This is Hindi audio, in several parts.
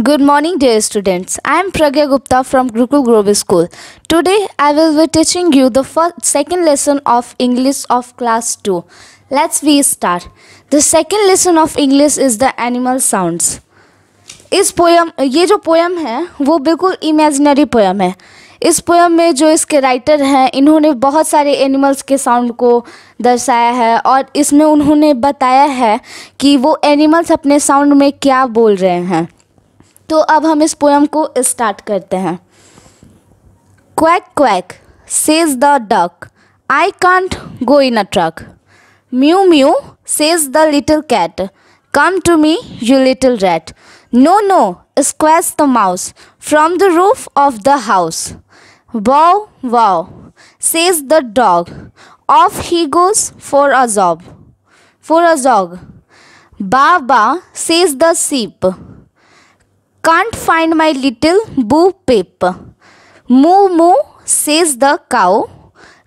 Good morning, dear students. I am Pragya Gupta from Gurukul Grove School. Today, I will be teaching you the second lesson of English of class 2. Let's start. The second lesson of English is the animal sounds. ये जो पोयम है वो बिल्कुल इमेजिनरी पोयम है. इस पोयम में जो इसके राइटर हैं इन्होंने बहुत सारे एनिमल्स के साउंड को दर्शाया है और इसमें उन्होंने बताया है कि वो एनिमल्स अपने साउंड में क्या बोल रहे हैं. तो अब हम इस पोयम को स्टार्ट करते हैं. Quack quack says the duck, I can't go in a truck. Mew mew says the little cat, come to me you little rat. No no squeak the mouse from the roof of the house. Wow wow says the dog, off he goes for a jog. Baa baa says the sheep, can't find my little Bo Peep. Moo moo says the cow,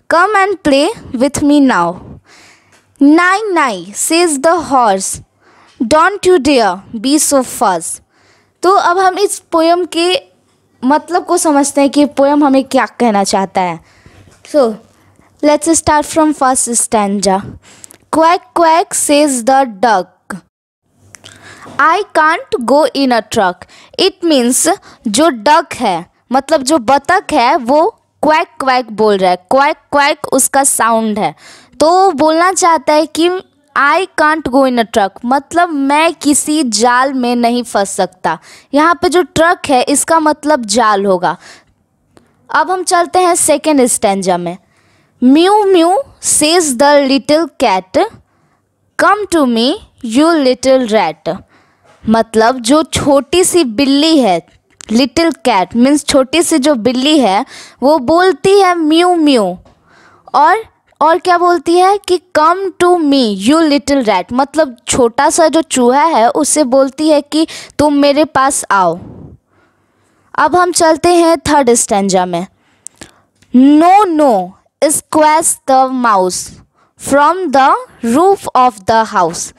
come and play with me now. Neigh neigh says the horse, don't you dare be so fuss. तो अब हम इस पोयम के मतलब को समझते हैं कि पोयम हमें क्या कहना चाहता है. So let's start from first stanza. Quack quack says the duck, I can't go in a truck. It means जो डक है मतलब जो बतख है वो क्वैक क्वैक बोल रहा है. क्वैक क्वैक उसका साउंड है. तो बोलना चाहता है कि आई can't go in a truck, मतलब मैं किसी जाल में नहीं फंस सकता. यहाँ पे जो ट्रक है इसका मतलब जाल होगा. अब हम चलते हैं सेकेंड स्टैंजा में. Mew mew says the little cat, come to me you little rat. मतलब जो छोटी सी बिल्ली है, लिटिल कैट मीन्स छोटी सी जो बिल्ली है वो बोलती है म्यू म्यू. और क्या बोलती है कि come to me you little rat, मतलब छोटा सा जो चूहा है उससे बोलती है कि तुम मेरे पास आओ. अब हम चलते हैं थर्ड स्टैंजा में. No no squeak the mouse from the roof of the house.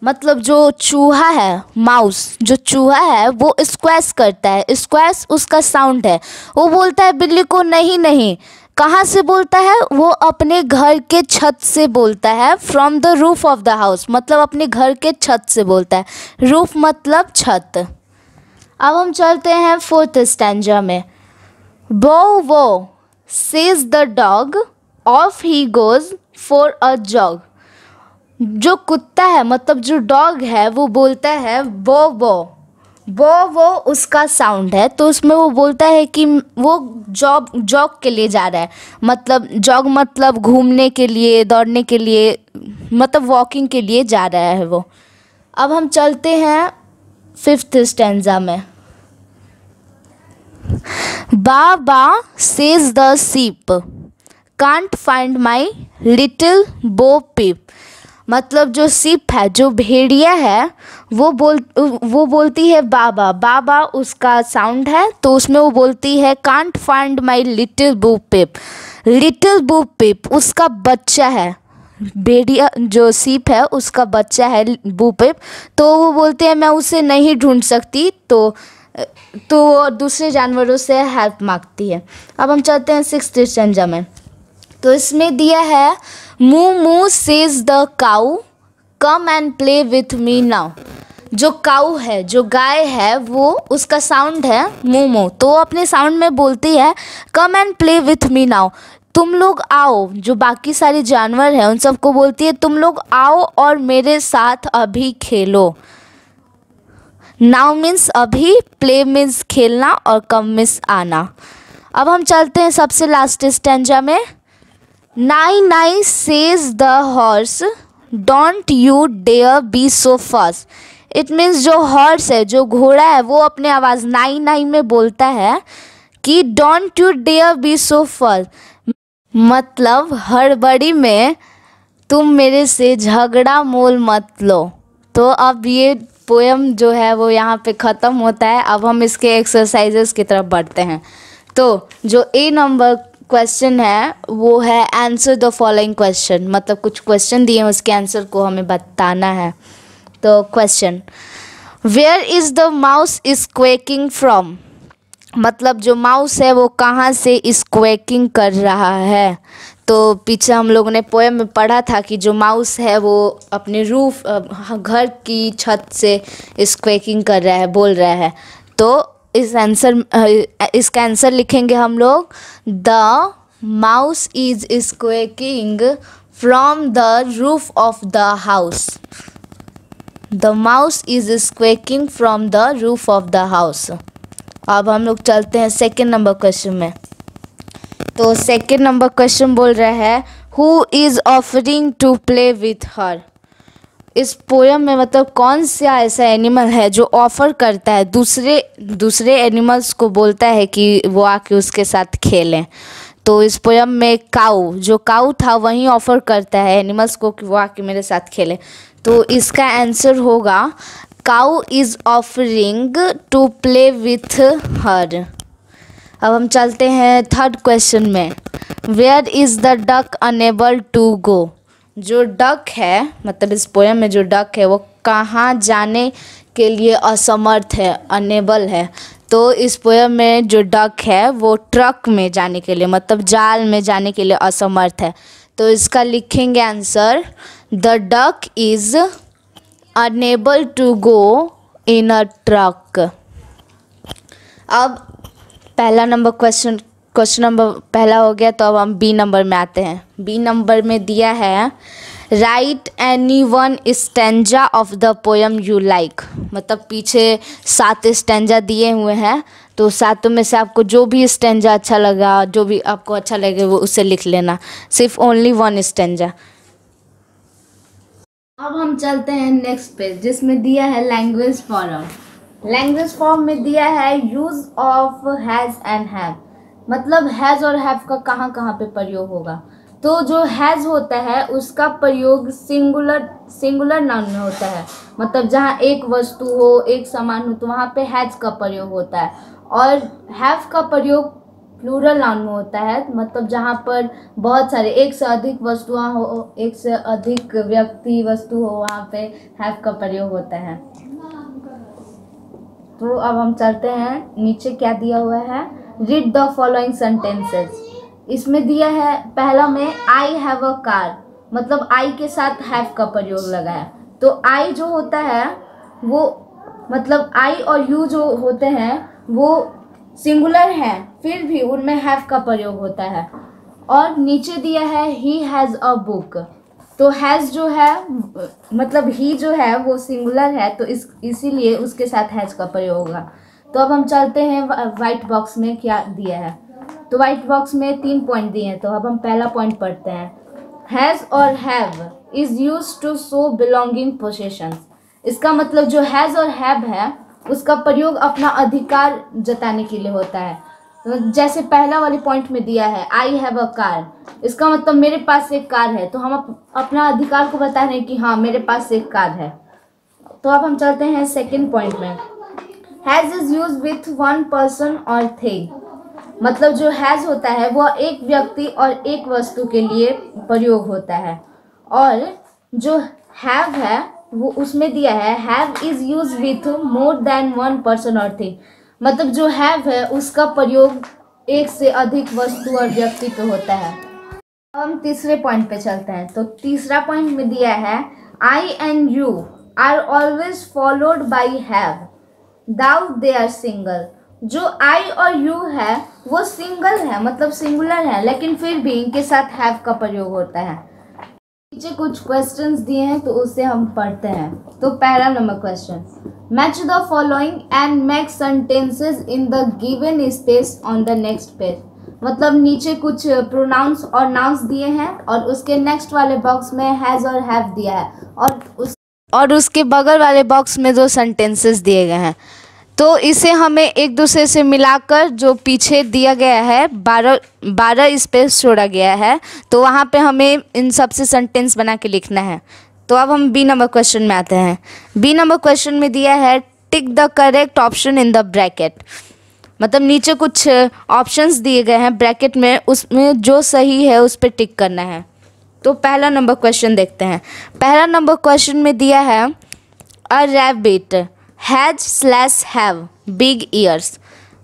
मतलब जो चूहा है, माउस जो चूहा है वो स्क्वैच करता है. स्क्वैच उसका साउंड है. वो बोलता है बिल्ली को नहीं नहीं. कहाँ से बोलता है? वो अपने घर के छत से बोलता है. From the roof of the house मतलब अपने घर के छत से बोलता है. रूफ मतलब छत. अब हम चलते हैं फोर्थ स्टैंजा में. वो says the dog, off he goes for a jog. जो कुत्ता है मतलब जो डॉग है वो बोलता है वो उसका साउंड है. तो उसमें वो बोलता है कि वो जॉग के लिए जा रहा है. मतलब जॉग मतलब घूमने के लिए, दौड़ने के लिए, मतलब वॉकिंग के लिए जा रहा है वो. अब हम चलते हैं फिफ्थ स्टैंजा में. बा says the sheep, can't find my little बो पीप. मतलब जो सीप है, जो भेड़िया है वो बोलती है बाबा. बाबा उसका साउंड है. तो उसमें वो बोलती है कांट फाइंड माई लिटिल बो पिप. लिटिल बो पिप उसका बच्चा है. भेड़िया जो सीप है उसका बच्चा है बो पिप. तो वो बोलते हैं मैं उसे नहीं ढूंढ सकती. तो दूसरे जानवरों से हेल्प मांगती है. अब हम चलते हैं सिक्स्थ स्टैंजा में. तो इसमें दिया है मू मू says the cow, come and play with me now. जो काऊ है, जो गाय है, वो उसका साउंड है मू मू. तो अपने साउंड में बोलती है come and play with me now, तुम लोग आओ. जो बाकी सारे जानवर हैं उन सबको बोलती है तुम लोग आओ और मेरे साथ अभी खेलो. नाउ मीन्स अभी, प्ले मीन्स खेलना और कम मीन्स आना. अब हम चलते हैं सबसे लास्ट स्टैंजा में. Neigh neigh says the horse, don't you dare be so fast. It means जो हॉर्स है, जो घोड़ा है, वो अपने आवाज़ नाई नाई में बोलता है कि don't you dare be so fast, मतलब हड़बड़ी में तुम मेरे से झगड़ा मोल मत लो. तो अब ये पोयम जो है वो यहाँ पे ख़त्म होता है. अब हम इसके एक्सरसाइजेस की तरफ बढ़ते हैं. तो जो ए नंबर क्वेश्चन है वो है आंसर द फॉलोइंग क्वेश्चन. मतलब कुछ क्वेश्चन दिए हैं उसके आंसर को हमें बताना है. तो question, where is the mouse is quacking from, मतलब जो माउस है वो कहाँ से स्क्वैकिंग कर रहा है। तो पीछे हम लोगों ने पोएम में पढ़ा था कि जो माउस है वो अपने रूफ घर की छत से स्क्वैकिंग कर रहा है, बोल रहा है। तो इसका आंसर लिखेंगे हम लोग, the mouse is squeaking from the roof of the house. The mouse is squeaking from the roof of the house. अब हम लोग चलते हैं सेकेंड नंबर क्वेश्चन में। तो सेकेंड नंबर क्वेश्चन बोल रहा है who is offering to play with her. इस पोयम में मतलब कौन सा ऐसा एनिमल है जो ऑफर करता है, दूसरे एनिमल्स को बोलता है कि वो आके उसके साथ खेलें। तो इस पोयम में जो काऊ था वही ऑफर करता है एनिमल्स को कि वो आके मेरे साथ खेलें। तो इसका आंसर होगा cow is offering to play with her. अब हम चलते हैं थर्ड क्वेश्चन में। Where is the duck unable to go. जो डक है, मतलब इस पोयम में जो डक है वो कहाँ जाने के लिए असमर्थ है, अनेबल है। तो इस पोयम में जो डक है वो ट्रक में जाने के लिए, मतलब जाल में जाने के लिए असमर्थ है। तो इसका लिखेंगे answer, the duck is unable to go in a truck. अब क्वेश्चन नंबर पहला हो गया। तो अब हम बी नंबर में आते हैं। बी नंबर में दिया है right any one stanza of the poem you like. मतलब पीछे 7 स्टेंजा दिए हुए हैं, तो 7 में से आपको जो भी स्टेंजा अच्छा लगा, जो भी आपको अच्छा लगे वो उसे लिख लेना, सिर्फ ओनली 1 स्टेंजा। अब हम चलते हैं नेक्स्ट पेज जिसमें दिया है लैंग्वेज फॉर्म। लैंग्वेज फॉर्म में दिया है use of has and have. मतलब हैज़ और हैव का कहाँ कहाँ पे प्रयोग होगा। तो जो हैज़ होता है उसका प्रयोग सिंगुलर नाउन में होता है, मतलब जहाँ एक वस्तु हो, एक सामान हो, तो वहाँ पे हैज़ का प्रयोग होता है। और हैव का प्रयोग प्लूरल नाउन में होता है, मतलब जहाँ पर बहुत सारे, एक से अधिक वस्तुएं हो, एक से अधिक व्यक्ति वस्तु हो, वहाँ पे हैव का प्रयोग होता है। तो अब हम चलते हैं नीचे क्या दिया हुआ है। Read the following sentences. इसमें दिया है पहला में आई हैव अ कार, मतलब आई के साथ हैव का प्रयोग लगा है। तो आई जो होता है वो, मतलब आई और यू जो होते हैं वो सिंगुलर हैं, फिर भी उनमें हैव का प्रयोग होता है। और नीचे दिया है ही हैज़ अ बुक। तो हैज़ जो है, मतलब ही जो है वो सिंगुलर है, तो इसीलिए उसके साथ हैज़ का प्रयोग होगा। तो अब हम चलते हैं वाइट बॉक्स में क्या दिया है। तो वाइट बॉक्स में 3 पॉइंट दिए हैं। तो अब हम पहला पॉइंट पढ़ते हैं। हैज़ और have is used to show belonging possessions. इसका मतलब जो हैज़ और हैव है उसका प्रयोग अपना अधिकार जताने के लिए होता है। जैसे पहला वाले पॉइंट में दिया है आई हैव अ कार, इसका मतलब मेरे पास एक कार है, तो हम अपना अधिकार को बता रहे हैं कि हाँ मेरे पास एक कार है। तो अब हम चलते हैं सेकंड पॉइंट में। Has is use with 1 person और थिंग। मतलब जो हैज़ होता है वो एक व्यक्ति और एक वस्तु के लिए प्रयोग होता है। और जो हैव है वो उसमें दिया है have is use with more than 1 person और थिंग। मतलब जो हैव है उसका प्रयोग एक से अधिक वस्तु और व्यक्ति पे होता है। अब हम तीसरे पॉइंट पे चलते हैं। तो तीसरा पॉइंट में दिया है I and you are always followed by have though they are singular. जो आई और यू है वो सिंगल है, मतलब सिंगुलर है, लेकिन फिर भी इनके साथ हैव का प्रयोग होता है। नीचे कुछ क्वेश्चंस दिए हैं तो उससे हम पढ़ते हैं। तो पहला number question, match the following and make sentences in the given space on the next page. मतलब नीचे कुछ प्रोनाउंस और नाउन्स दिए हैं और उसके नेक्स्ट वाले बॉक्स में हैज़ और हैव दिया है और उसके बगल वाले बॉक्स में 2 सेंटेंसेस दिए गए हैं। तो इसे हमें एक दूसरे से मिलाकर जो पीछे दिया गया है 12 स्पेस छोड़ा गया है, तो वहाँ पे हमें इन सब से सेंटेंस बना के लिखना है। तो अब हम बी नंबर क्वेश्चन में आते हैं। बी नंबर क्वेश्चन में दिया है tick the correct option in the bracket. मतलब नीचे कुछ ऑप्शंस दिए गए हैं ब्रैकेट में, उसमें जो सही है उस पर टिक करना है। तो पहला नंबर क्वेश्चन देखते हैं। पहला नंबर क्वेश्चन में दिया है a rabbit has slash have big years.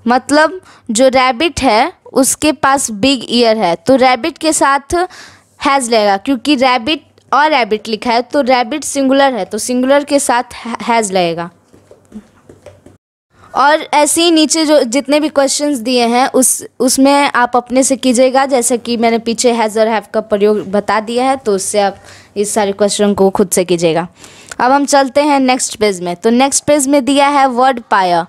मतलब जो रैबिट है उसके पास बिग ईयर है, तो रैबिट के साथ हैज़ लगेगा, क्योंकि रैबिट और रैबिट लिखा है तो रैबिट सिंगुलर है तो सिंगुलर के साथ हैज़ लगेगा। और ऐसे ही नीचे जो जितने भी क्वेश्चंस दिए हैं उसमें आप अपने से कीजिएगा, जैसे कि मैंने पीछे हैज़ और हैव का प्रयोग बता दिया है, तो उससे आप इस सारे क्वेश्चन को खुद से कीजिएगा। अब हम चलते हैं नेक्स्ट पेज में। तो नेक्स्ट पेज में दिया है वर्ड पायर।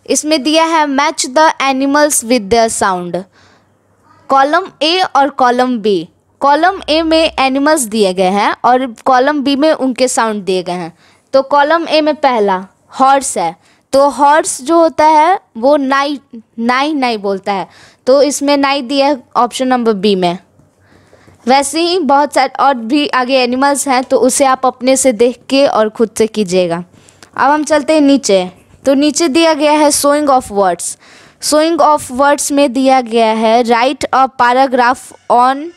इसमें दिया है match the animals with their sound. Column A और कॉलम बी। कॉलम ए में एनिमल्स दिए गए हैं और कॉलम बी में उनके साउंड दिए गए हैं। तो कॉलम ए में पहला हॉर्स है, तो हॉर्स जो होता है वो नाई नाई नाई बोलता है, तो इसमें नाई दिया है ऑप्शन नंबर बी में। वैसे ही बहुत सारे और भी आगे एनिमल्स हैं, तो उसे आप अपने से देख के और खुद से कीजिएगा। अब हम चलते हैं नीचे। तो नीचे दिया गया है sowing of words. Sowing of words में दिया गया है write a paragraph on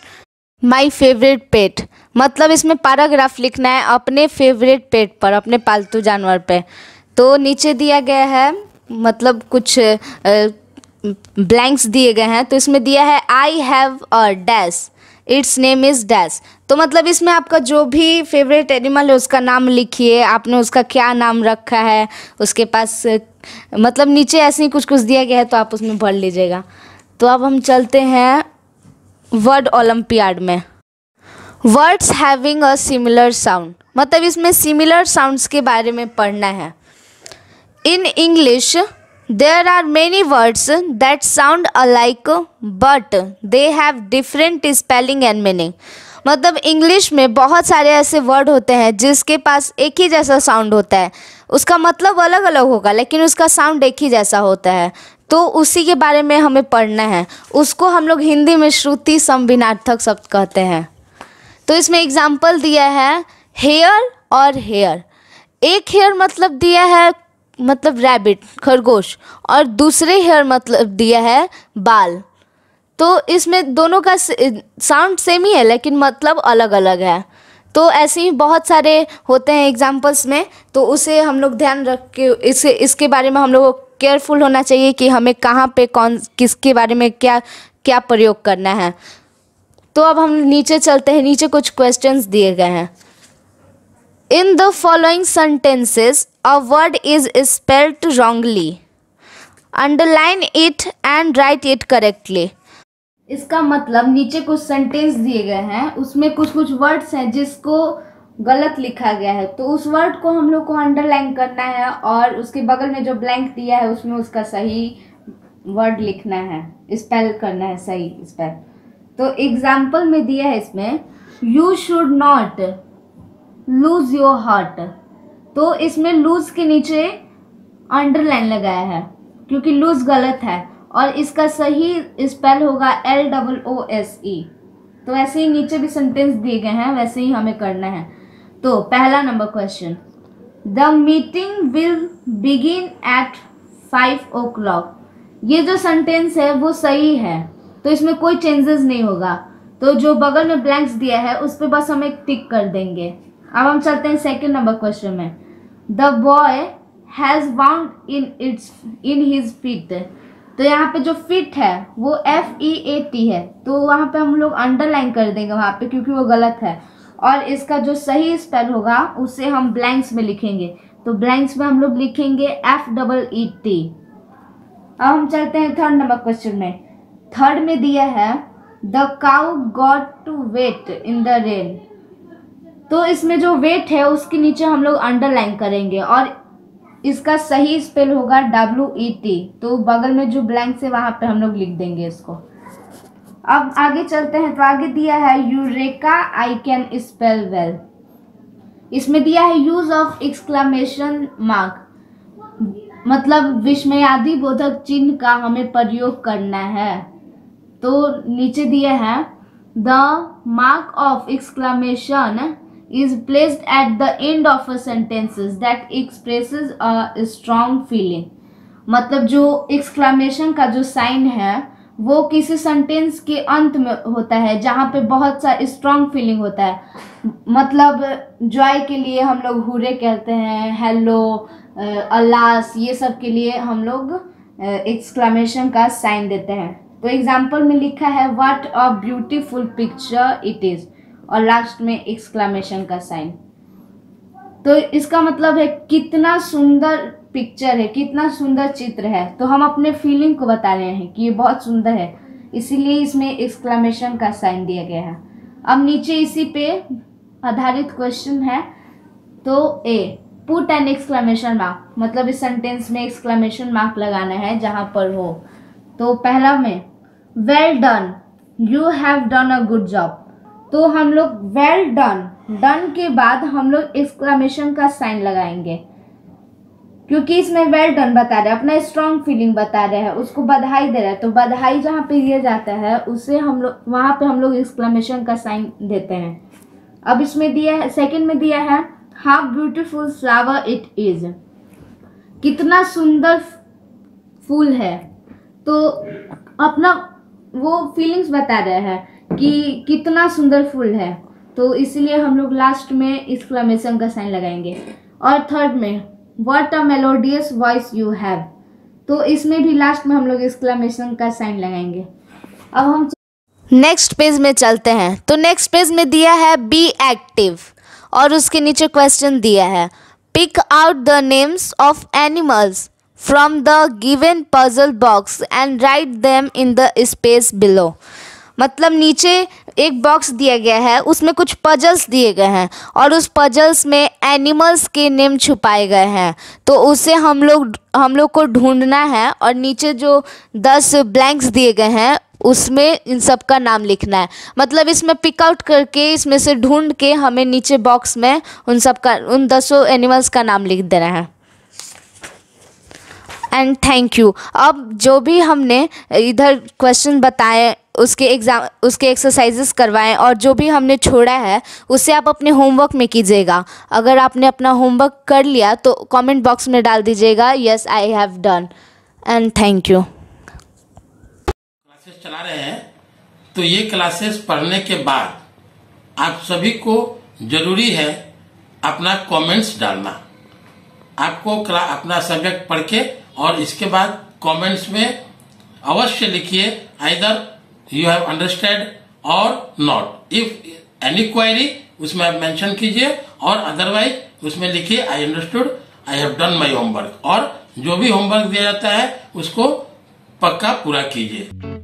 my favourite pet. मतलब इसमें पैराग्राफ लिखना है अपने फेवरेट पेट पर, अपने पालतू जानवर पे। तो नीचे दिया गया है मतलब कुछ ब्लैंक्स दिए गए हैं, तो इसमें दिया है I have a dash, it's name is dash. तो मतलब इसमें आपका जो भी फेवरेट एनिमल है उसका नाम लिखिए, आपने उसका क्या नाम रखा है, उसके पास मतलब नीचे ऐसे ही कुछ कुछ दिया गया है, तो आप उसमें भर लीजिएगा। तो अब हम चलते हैं वर्ड ओलंपियाड में। Words having a similar sound. मतलब इसमें सिमिलर साउंड्स के बारे में पढ़ना है। In English there are many words that sound alike but they have different spelling and meaning। मतलब इंग्लिश में बहुत सारे ऐसे वर्ड होते हैं जिसके पास एक ही जैसा साउंड होता है, उसका मतलब अलग अलग होगा लेकिन उसका साउंड एक ही जैसा होता है। तो उसी के बारे में हमें पढ़ना है। उसको हम लोग हिंदी में श्रुति संविनार्थक शब्द कहते हैं। तो इसमें एग्जाम्पल दिया है हेयर और हेयर। एक हेयर मतलब दिया है मतलब रैबिट खरगोश, और दूसरे हेयर मतलब दिया है बाल। तो इसमें दोनों का साउंड सेम ही है लेकिन मतलब अलग अलग है। तो ऐसे ही बहुत सारे होते हैं एग्जाम्पल्स में, तो उसे हम लोग ध्यान रख के इसके बारे में हम लोग को केयरफुल होना चाहिए कि हमें कहाँ पे कौन किसके बारे में क्या क्या प्रयोग करना है। तो अब हम नीचे चलते हैं। नीचे कुछ क्वेश्चंस दिए गए हैं। In the following sentences, a word is spelled wrongly. Underline it and write it correctly. इसका मतलब नीचे कुछ सेंटेंस दिए गए हैं, उसमें कुछ कुछ वर्ड्स हैं जिसको गलत लिखा गया है, तो उस वर्ड को हम लोग को अंडरलाइन करना है और उसके बगल में जो ब्लैंक दिया है उसमें उसका सही वर्ड लिखना है, स्पेल करना है, सही स्पेल। तो एग्जाम्पल में दिया है इसमें you should not lose your heart. तो इसमें लूज के नीचे अंडरलाइन लगाया है क्योंकि लूज गलत है और इसका सही स्पेल होगा LOOSE। तो ऐसे ही नीचे भी सेंटेंस दिए गए हैं, वैसे ही हमें करना है। तो पहला number question, the meeting will begin eight 5 o'clock। ये जो सेंटेंस है वो सही है, तो इसमें कोई चेंजेस नहीं होगा। तो जो बगल में ब्लैंक्स दिया है उस पर बस हम एक टिक कर देंगे। अब हम चलते हैं सेकंड नंबर क्वेश्चन में। The boy has bound in his feet. तो यहाँ पे जो फिट है वो FEAT है, तो वहाँ पे हम लोग अंडरलाइन कर देंगे वहाँ पे क्योंकि वो गलत है, और इसका जो सही स्पेल होगा उसे हम ब्लैंक्स में लिखेंगे। तो ब्लैंक्स में हम लोग लिखेंगे FEET। अब हम चलते हैं थर्ड नंबर क्वेश्चन में। थर्ड में दिया है the cow got to wait in the rain. तो इसमें जो वेट है उसके नीचे हम लोग अंडरलाइन करेंगे और इसका सही स्पेल होगा WET। तो बगल में जो ब्लैंक है वहाँ पे हम लोग लिख देंगे इसको। अब आगे चलते हैं। तो आगे दिया है eureka I can spell well. इसमें दिया है यूज ऑफ एक्सक्लेमेशन मार्क। मतलब विस्मयादि बोधक चिन्ह का हमें प्रयोग करना है। तो नीचे दिया है the mark of exclamation is placed at the end of a sentences that expresses a strong feeling। मतलब जो exclamation का जो साइन है वो किसी सेंटेंस के अंत में होता है जहाँ पे बहुत सा स्ट्रॉन्ग फीलिंग होता है। मतलब जॉय के लिए हम लोग हुरे कहते हैं, हेलो, अल्लास, ये सब के लिए हम लोग एक्सक्लेमेशन का साइन देते हैं। तो एग्जाम्पल में लिखा है what a beautiful picture it is, और लास्ट में एक्सक्लेमेशन का साइन। तो इसका मतलब है कितना सुंदर पिक्चर है, कितना सुंदर चित्र है। तो हम अपने फीलिंग को बता रहे हैं कि ये बहुत सुंदर है, इसीलिए इसमें एक्सक्लेमेशन का साइन दिया गया है। अब नीचे इसी पे आधारित क्वेश्चन है। तो ए, पुट एन एक्सक्लेमेशन मार्क, मतलब इस सेंटेंस में एक्सक्लेमेशन मार्क लगाना है जहाँ पर हो। तो पहला में well done, you have done a good job. तो हम लोग वेल डन, डन के बाद हम लोग एक्सक्लेमेशन का साइन लगाएंगे, क्योंकि इसमें वेल डन बता रहे हैं, अपना स्ट्रॉन्ग फीलिंग बता रहे हैं, उसको बधाई दे रहे हैं। तो बधाई जहाँ पे दिया जाता है उसे हम लोग वहाँ पे हम लोग एक्सक्लेमेशन का साइन देते हैं। अब इसमें दिया है, सेकंड में दिया है how beautiful flower it is, कितना सुंदर फूल है। तो अपना वो फीलिंग्स बता रहे हैं कि कितना सुंदर फूल है, तो इसलिए हम लोग लास्ट में एक्सक्लेमेशन का साइन लगाएंगे। और थर्ड में what a melodious voice you have, तो इसमें भी लास्ट में हम लोग एक्सक्लेमेशन का साइन लगाएंगे। अब हम नेक्स्ट पेज में चलते हैं। तो नेक्स्ट पेज में दिया है बी एक्टिव, और उसके नीचे क्वेश्चन दिया है pick out the names of animals from the given puzzle box and write them in the space below. मतलब नीचे एक बॉक्स दिया गया है, उसमें कुछ पजल्स दिए गए हैं और उस पजल्स में एनिमल्स के नेम छुपाए गए हैं। तो उसे हम लोग को ढूंढना है, और नीचे जो 10 ब्लैंक्स दिए गए हैं उसमें इन सब का नाम लिखना है। मतलब इसमें पिक आउट करके, इसमें से ढूंढ के हमें नीचे बॉक्स में उन 10 एनिमल्स का नाम लिख देना है। And thank you. अब जो भी हमने इधर क्वेश्चन बताए, उसके एक्सरसाइजेस करवाएं, और जो भी हमने छोड़ा है उसे आप अपने होमवर्क में कीजिएगा। अगर आपने अपना होमवर्क कर लिया तो कमेंट बॉक्स में डाल दीजिएगा yes I have done. And thank you. Classes चला रहे हैं, तो ये क्लासेस पढ़ने के बाद आप सभी को जरूरी है अपना कमेंट्स डालना। आपको अपना सब्जेक्ट पढ़ के और इसके बाद कमेंट्स में अवश्य लिखिए आइदर यू हैव अंडरस्टैंड और नॉट। इफ एनी क्वेरी उसमें आप मेंशन कीजिए, और अदरवाइज उसमें लिखिए I understood, I have done my homework. और जो भी होमवर्क दिया जाता है उसको पक्का पूरा कीजिए।